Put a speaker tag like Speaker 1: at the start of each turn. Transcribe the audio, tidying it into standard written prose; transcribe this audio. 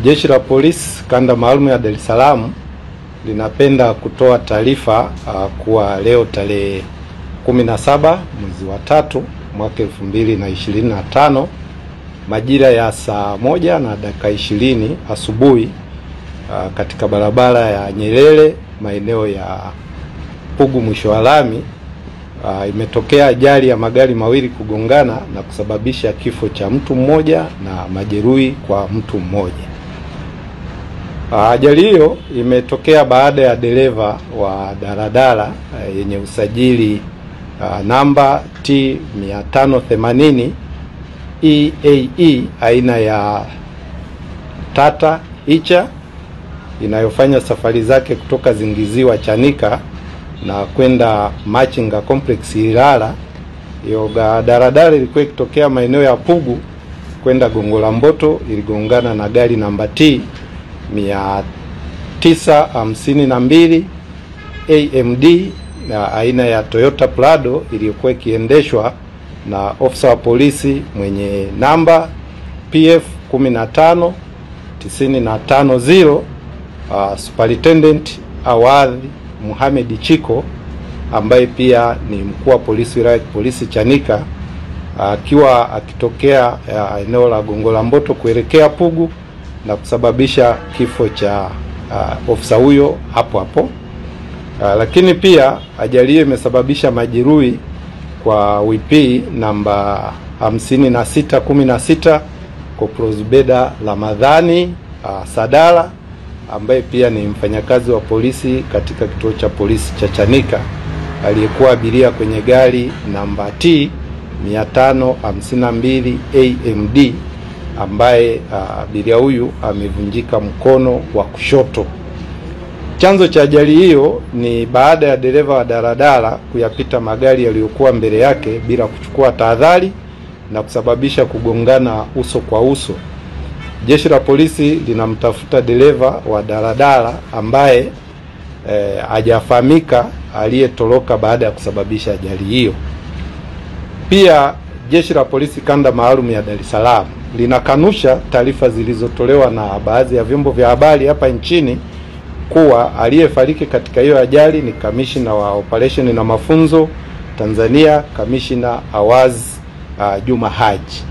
Speaker 1: Jeshi la Polisi Kanda Maalum ya Dar es Salaam linapenda kutoa taarifa kuwa leo tarehe 17 mwezi wa 3 mwaka 2025 majira ya saa 1:20 asubuhi katika barabara ya Nyerere maeneo ya Pugu mwisho wa lami imetokea ajali ya magari mawili kugongana na kusababisha kifo cha mtu mmoja na majeruhi kwa mtu mmoja. Ajali hiyo imetokea baada ya dereva wa daladala yenye usajili namba T580 EAE aina ya Tata Icha inayofanya safari zake kutoka Zingiziwa Chanika na kwenda Machinga Complex Ilala. Hiyo daladala ilikuwa ikitokea maeneo ya Pugu kwenda Gongo la Mboto, iligongana na gari namba T 952 AMD na aina ya Toyota Prado iliyokuwa ikiendeshwa na ofisa wa polisi mwenye namba PF 15950 Superintendent Awadhi Mohamed Chiko ambaye pia ni mkuu wa polisi wilaya ya polisi Chanika, akiwa akitokea eneo la Gongo la Mboto kuelekea Pugu na kusababisha kifo cha ofisa huyo hapo hapo. Lakini pia ajali hiyo imesababisha majeruhi kwa WP namba 5616 Koprozbeda Ramadhani Sadala ambaye pia ni mfanyakazi wa polisi katika kituo cha polisi cha Chanika, aliyekuwa abiria kwenye gari namba T 552 AMD ambaye abiria huyu amevunjika mkono wa kushoto. Chanzo cha ajali hiyo ni baada ya dereva wa daladala kuyapita magari yaliyokuwa mbele yake bila kuchukua tahadhari na kusababisha kugongana uso kwa uso. Jeshi la polisi linamtafuta dereva wa daladala ambaye hajafahamika aliyetoroka baada ya kusababisha ajali hiyo. Pia Jeshi la Polisi Kanda Maalum ya Dar es Salaam linakanusha taarifa zilizotolewa na baadhi ya vyombo vya habari hapa nchini kuwa aliyefariki katika hiyo ajali ni kamishina wa operation na mafunzo Tanzania, Kamishina Awaz Juma Haji.